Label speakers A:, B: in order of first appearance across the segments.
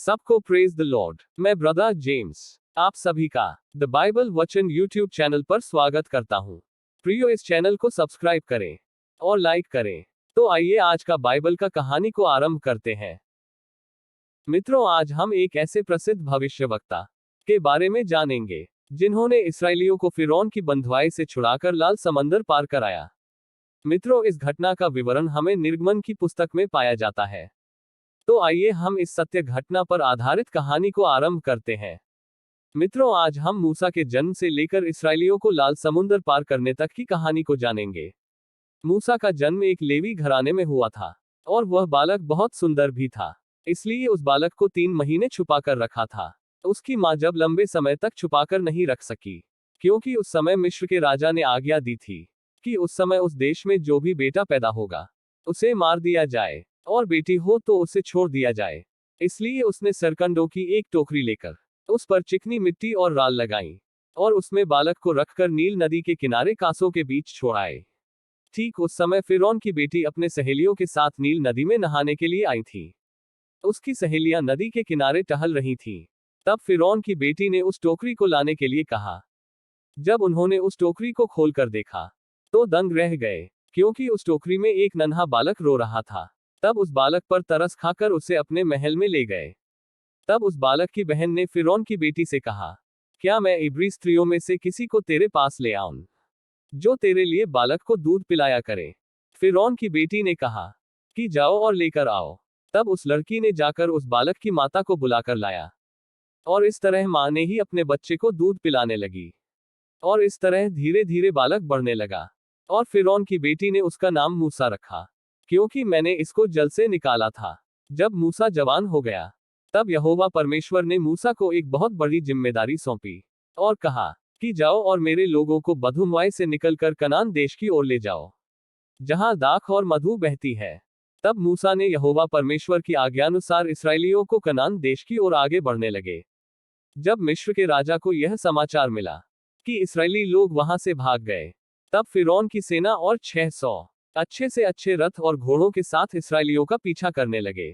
A: सबको praise the Lord. मैं brother James आप सभी का द बाइबल वचन यूट्यूब चैनल पर स्वागत करता हूं। प्रियो, इस चैनल को सब्सक्राइब करें और लाइक करें। तो आइए आज का बाइबल का कहानी को आरंभ करते हैं। मित्रों, आज हम एक ऐसे प्रसिद्ध भविष्यवक्ता के बारे में जानेंगे जिन्होंने इस्राएलियों को फिरौन की बंधुआई से छुड़ाकर लाल समंदर पार कराया। मित्रों, इस घटना का विवरण हमें निर्गमन की पुस्तक में पाया जाता है। तो आइए हम इस सत्य घटना पर आधारित कहानी को आरंभ करते हैं। मित्रों, आज हम मूसा के जन्म से लेकर इस्राएलियों को लाल समुद्र पार करने तक की कहानी को जानेंगे। मूसा का जन्म एक लेवी घराने में हुआ था और वह बालक बहुत सुंदर भी था, इसलिए उस बालक को 3 महीने छुपाकर रखा था। उसकी मां जब लंबे समय तक छुपाकर नहीं रख सकी, क्योंकि उस समय मिस्र के राजा ने आज्ञा दी थी कि उस समय उस देश में जो भी बेटा पैदा होगा उसे मार दिया जाए, और बेटी हो तो उसे छोड़ दिया जाए। इसलिए उसने सरकंडों की एक टोकरी लेकर उस पर चिकनी मिट्टी और राल लगाई और उसमें बालक को रखकर नील नदी के किनारे कांसों के बीच छोड़ाए। ठीक उस समय फिरौन की बेटी अपने सहेलियों के साथ नील नदी में नहाने के लिए आई थी। उसकी सहेलियां नदी के किनारे टहल रही थीं। तब फिरौन की बेटी ने उस टोकरी को लाने के लिए कहा। जब उन्होंने उस टोकरी को खोलकर देखा तो दंग रह गए, क्योंकि उस टोकरी में एक नन्हा बालक रो रहा था। तब उस बालक पर तरस खाकर उसे अपने महल में ले गए। तब उस बालक की बहन ने फिरौन की बेटी से कहा, क्या मैं इब्री स्त्रियों में से किसी को तेरे पास ले आऊं जो तेरे लिए बालक को दूध पिलाया करे? फिरौन की बेटी ने कहा कि जाओ और लेकर आओ। तब उस लड़की ने जाकर उस बालक की माता को बुलाकर लाया, और इस तरह मां ने ही अपने बच्चे को दूध पिलाने लगी। और इस तरह धीरे धीरे बालक बढ़ने लगा, और फिरौन की बेटी ने उसका नाम मूसा रखा, क्योंकि मैंने इसको जल से निकाला था। जब मूसा जवान हो गया, तब यहोवा परमेश्वर ने मूसा को एक बहुत बड़ी जिम्मेदारी सौंपी और कहा कि जाओ और मेरे लोगों को बधुमवाई से निकलकर कनान देश की ओर ले जाओ, जहां दाख और मधु बहती है। तब मूसा ने यहोवा परमेश्वर की आज्ञानुसार इस्राएलियों को कनान देश की ओर आगे बढ़ने लगे। जब मिस्र के राजा को यह समाचार मिला कि इस्राएली लोग वहां से भाग गए, तब फिरौन की सेना और 600 अच्छे से अच्छे रथ और घोड़ों के साथ इस्राएलियों का पीछा करने लगे।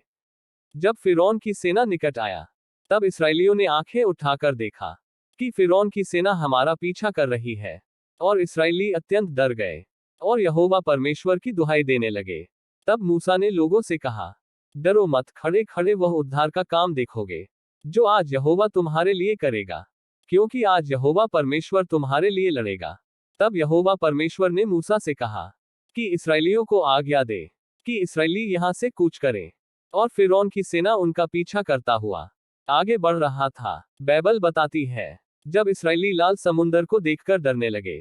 A: जब फिरौन की सेना निकट आया, तब इस्राएलियों ने आंखें उठाकर देखा कि फिरौन की सेना हमारा पीछा कर रही है, और इस्राएली अत्यंत डर गए और यहोवा परमेश्वर की दुहाई देने लगे। तब मूसा ने लोगों से कहा, डरो मत, खड़े खड़े वह उद्धार का काम देखोगे जो आज यहोवा तुम्हारे लिए करेगा, क्योंकि आज यहोवा परमेश्वर तुम्हारे लिए लड़ेगा। तब यहोवा परमेश्वर ने मूसा से कहा कि इस्राएलियों को आज्ञा दे कि इस्राएली यहां से कूच करें। और फिरौन की सेना उनका पीछा करता हुआ आगे बढ़ रहा था। बाइबल बताती है, जब इस्राएली लाल समुंदर को देखकर डरने लगे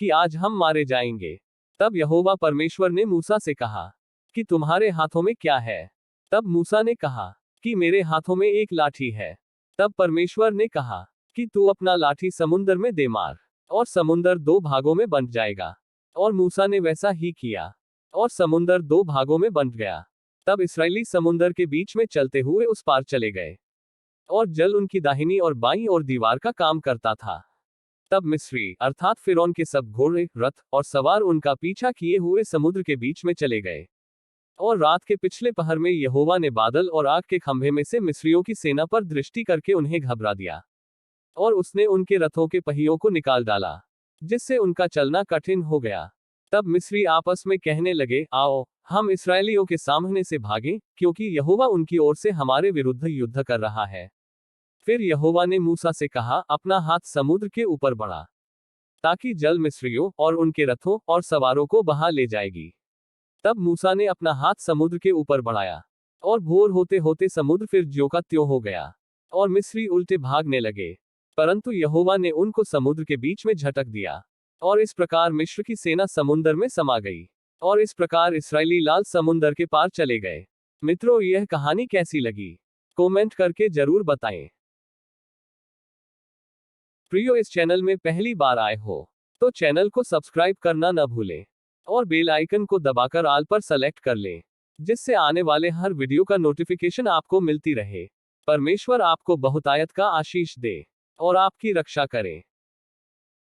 A: कि आज हम मारे जाएंगे, तब यहोवा परमेश्वर ने मूसा से कहा कि तुम्हारे हाथों में क्या है? तब मूसा ने कहा कि मेरे हाथों में एक लाठी है। तब परमेश्वर ने कहा कि तू अपना लाठी समुंदर में दे मार, और समुंदर 2 भागों में बंट जाएगा। और मूसा ने वैसा ही किया, और समुंदर 2 भागों में बंट गया। तब इस्राएली समुंदर के बीच में चलते हुए उस पार चले गए, और जल उनकी दाहिनी और बाईं ओर दीवार का काम करता था। तब मिस्री अर्थात फिरौन के सब घोड़े, रथ और सवार उनका पीछा किए हुए समुद्र के बीच में चले गए। और रात के पिछले पहर में यहोवा ने बादल और आग के खंभे में से मिस्रियों की सेना पर दृष्टि करके उन्हें घबरा दिया, और उसने उनके रथों के पहियों को निकाल डाला, जिससे उनका चलना कठिन हो गया। तब मिस्री आपस में कहने लगे, आओ हम इस्राएलियों के सामने से भागें, क्योंकि यहोवा उनकी ओर से हमारे विरुद्ध युद्ध कर रहा है। फिर यहोवा ने मूसा से कहा, अपना हाथ समुद्र के ऊपर बढ़ा, ताकि जल मिस्रियों और उनके रथों और सवारों को बहा ले जाएगी। तब मूसा ने अपना हाथ समुद्र के ऊपर बढ़ाया, और भोर होते होते समुद्र फिर ज्यों का त्यों हो गया, और मिस्री उल्टे भागने लगे। परंतु यहोवा ने उनको समुद्र के बीच में झटक दिया, और इस प्रकार मिस्र की सेना समुद्र में समा गई, और इस प्रकार इस्राएली लाल समुद्र के पार चले गए। मित्रों, यह कहानी कैसी लगी? कमेंट करके जरूर बताएं। प्रियो, इस चैनल में पहली बार आए हो तो चैनल को सब्सक्राइब करना न भूलें, और बेल आइकन को दबाकर ऑल पर सेलेक्ट कर लें, जिससे आने वाले हर वीडियो का नोटिफिकेशन आपको मिलती रहे। परमेश्वर आपको बहुतायत का आशीष दे और आपकी रक्षा करे।